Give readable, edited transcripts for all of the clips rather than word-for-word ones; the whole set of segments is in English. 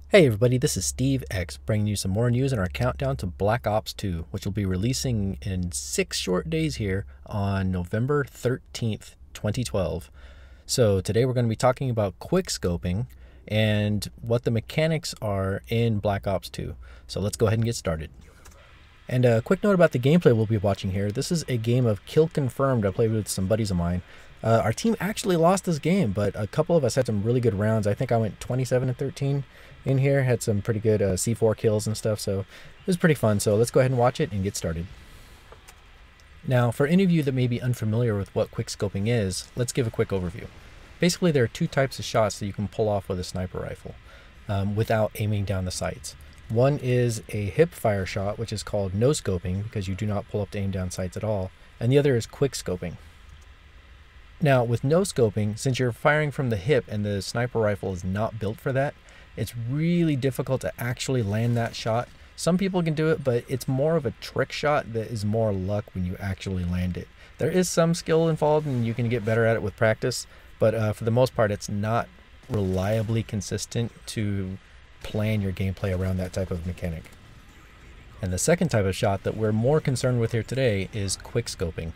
Hey everybody, this is Steve X bringing you some more news in our countdown to Black Ops 2, which will be releasing in 6 short days here on November 13th, 2012. So today we're going to be talking about quickscoping and what the mechanics are in Black Ops 2. So let's go ahead and get started. And a quick note about the gameplay we'll be watching here. This is a game of Kill Confirmed I played with some buddies of mine. Our team actually lost this game, but a couple of us had some really good rounds. I think I went 27-13 in here, had some pretty good C4 kills and stuff, so it was pretty fun. So let's go ahead and watch it and get started. Now, for any of you that may be unfamiliar with what quickscoping is, let's give a quick overview. Basically, there are two types of shots that you can pull off with a sniper rifle without aiming down the sights. One is a hip fire shot, which is called no-scoping because you do not pull up to aim down sights at all, and the other is quickscoping. Now, with no-scoping, since you're firing from the hip and the sniper rifle is not built for that, it's really difficult to actually land that shot. Some people can do it, but it's more of a trick shot that is more luck when you actually land it. There is some skill involved and you can get better at it with practice, but for the most part, it's not reliably consistent to plan your gameplay around that type of mechanic. And the second type of shot that we're more concerned with here today is quickscoping.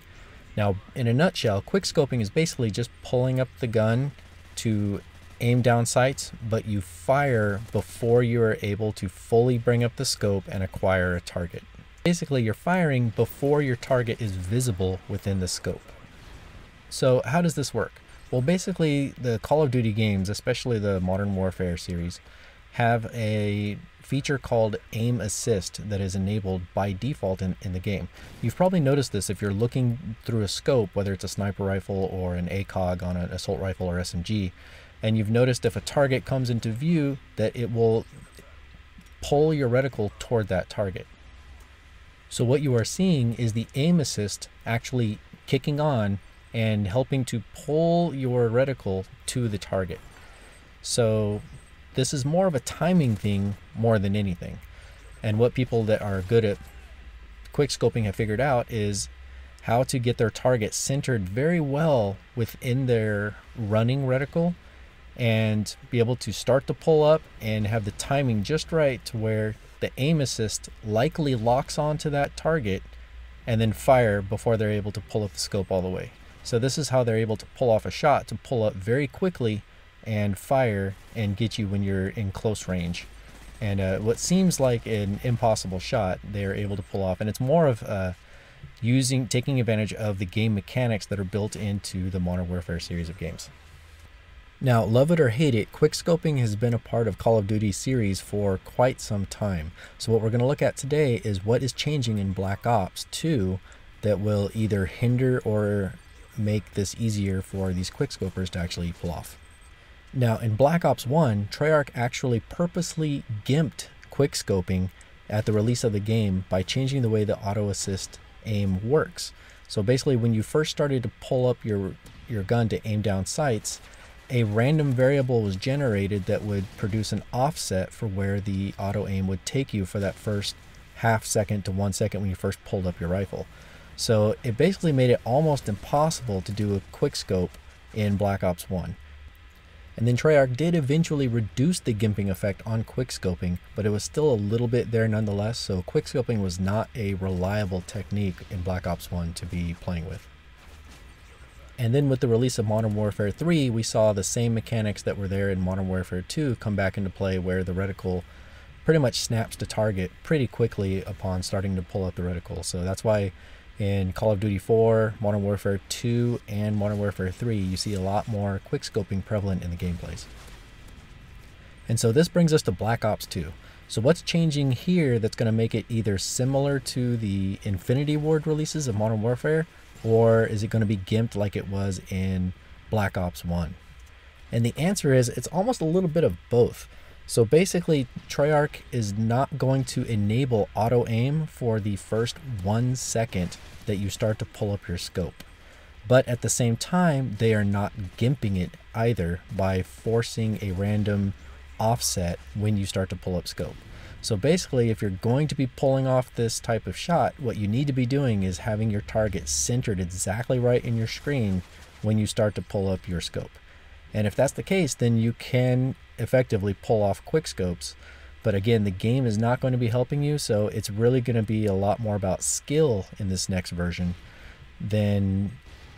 Now, in a nutshell, quickscoping is basically just pulling up the gun to aim down sights, but you fire before you are able to fully bring up the scope and acquire a target. Basically, you're firing before your target is visible within the scope. So how does this work? Well, basically, the Call of Duty games, especially the Modern Warfare series, have a feature called aim assist that is enabled by default in the game. You've probably noticed this if you're looking through a scope, whether it's a sniper rifle or an ACOG on an assault rifle or SMG, and you've noticed if a target comes into view that it will pull your reticle toward that target. So what you are seeing is the aim assist actually kicking on and helping to pull your reticle to the target. So this is more of a timing thing more than anything. And what people that are good at quickscoping have figured out is how to get their target centered very well within their running reticle and be able to start to pull up and have the timing just right to where the aim assist likely locks onto that target and then fire before they're able to pull up the scope all the way. So this is how they're able to pull off a shot, to pull up very quickly and fire and get you when you're in close range. And what seems like an impossible shot, they're able to pull off. And it's more of taking advantage of the game mechanics that are built into the Modern Warfare series of games. Now, love it or hate it, quickscoping has been a part of Call of Duty series for quite some time. So what we're going to look at today is what is changing in Black Ops 2 that will either hinder or make this easier for these quickscopers to actually pull off. Now, in Black Ops 1, Treyarch actually purposely gimped quickscoping at the release of the game by changing the way the auto assist aim works. So basically, when you first started to pull up your gun to aim down sights, a random variable was generated that would produce an offset for where the auto aim would take you for that first half second to 1 second when you first pulled up your rifle. So it basically made it almost impossible to do a quickscope in Black Ops 1. And then Treyarch did eventually reduce the gimping effect on quickscoping, but it was still a little bit there nonetheless, so quickscoping was not a reliable technique in Black Ops 1 to be playing with. And then with the release of Modern Warfare 3, we saw the same mechanics that were there in Modern Warfare 2 come back into play, where the reticle pretty much snaps to target pretty quickly upon starting to pull up the reticle. So that's why in Call of Duty 4, Modern Warfare 2, and Modern Warfare 3, you see a lot more quickscoping prevalent in the gameplays. And so this brings us to Black Ops 2. So what's changing here that's going to make it either similar to the Infinity Ward releases of Modern Warfare, or is it going to be gimped like it was in Black Ops 1? And the answer is it's almost a little bit of both. So basically, Treyarch is not going to enable auto aim for the first 1 second that you start to pull up your scope. But at the same time, they are not gimping it either by forcing a random offset when you start to pull up scope. So basically, if you're going to be pulling off this type of shot, what you need to be doing is having your target centered exactly right in your screen when you start to pull up your scope. And if that's the case, then you can effectively pull off quickscopes. But again, the game is not going to be helping you, so it's really going to be a lot more about skill in this next version than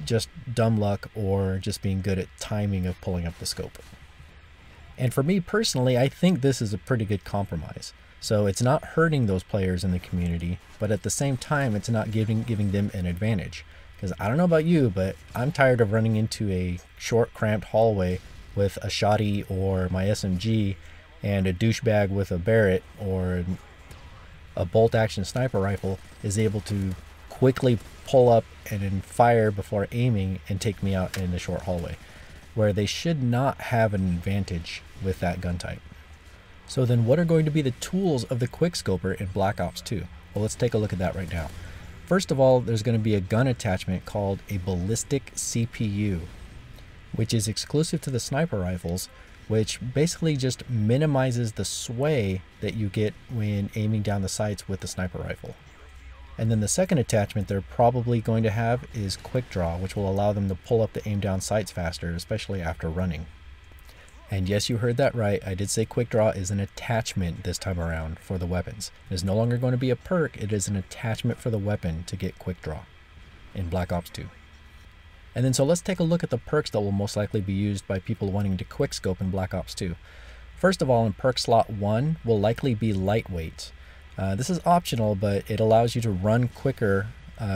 just dumb luck or just being good at timing of pulling up the scope. And for me personally, I think this is a pretty good compromise. So it's not hurting those players in the community, but at the same time, it's not giving them an advantage. Because I don't know about you, but I'm tired of running into a short, cramped hallway with a shotty or my SMG and a douchebag with a Barrett or a bolt-action sniper rifle is able to quickly pull up and then fire before aiming and take me out in the short hallway, where they should not have an advantage with that gun type. So then what are going to be the tools of the Quickscoper in Black Ops 2? Well, let's take a look at that right now. First of all, there's going to be a gun attachment called a ballistic CPU, which is exclusive to the sniper rifles, which basically just minimizes the sway that you get when aiming down the sights with the sniper rifle. And then the second attachment they're probably going to have is quick draw, which will allow them to pull up the aim down sights faster, especially after running. And yes, you heard that right. I did say quick draw is an attachment this time around for the weapons. It is no longer going to be a perk. It is an attachment for the weapon to get quick draw in Black Ops 2. And then so let's take a look at the perks that will most likely be used by people wanting to quickscope in Black Ops 2. First of all, in perk slot 1 will likely be lightweight. This is optional, but it allows you to run quicker.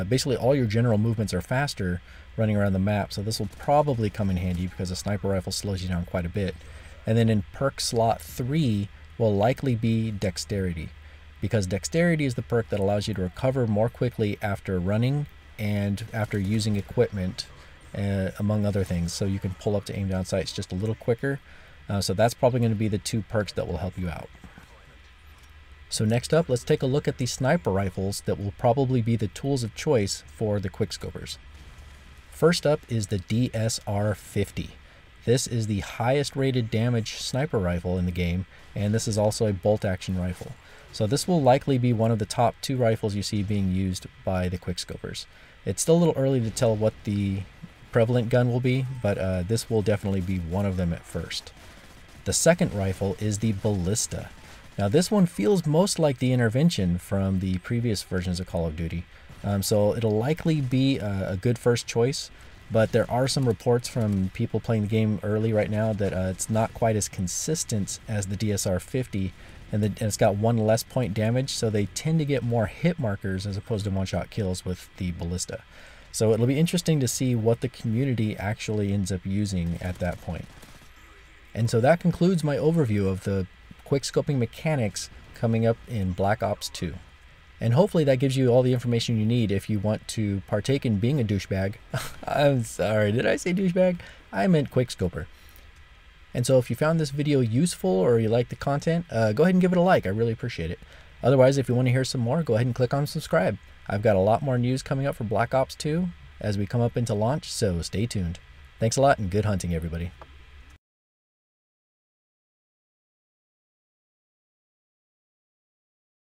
Basically all your general movements are faster running around the map, so this will probably come in handy because a sniper rifle slows you down quite a bit. And then in perk slot 3 will likely be dexterity, because dexterity is the perk that allows you to recover more quickly after running and after using equipment, among other things, so you can pull up to aim down sights just a little quicker. So that's probably going to be the two perks that will help you out. So next up, let's take a look at the sniper rifles that will probably be the tools of choice for the quickscopers. First up is the DSR-50. This is the highest rated damage sniper rifle in the game, and this is also a bolt action rifle. So this will likely be one of the top 2 rifles you see being used by the quickscopers. It's still a little early to tell what the prevalent gun will be, but this will definitely be one of them at first. The second rifle is the Ballista. Now this one feels most like the Intervention from the previous versions of Call of Duty. So it'll likely be a good first choice, but there are some reports from people playing the game early right now that it's not quite as consistent as the DSR-50, and it's got 1 less point damage, so they tend to get more hit markers as opposed to one-shot kills with the Ballista. So it'll be interesting to see what the community actually ends up using at that point. And so that concludes my overview of the Quickscoping mechanics coming up in Black Ops 2. And hopefully that gives you all the information you need if you want to partake in being a douchebag. I'm sorry, did I say douchebag? I meant quickscoper. And so if you found this video useful or you like the content, go ahead and give it a like. I really appreciate it. Otherwise, if you want to hear some more, go ahead and click on subscribe. I've got a lot more news coming up for Black Ops 2 as we come up into launch, so stay tuned. Thanks a lot and good hunting, everybody.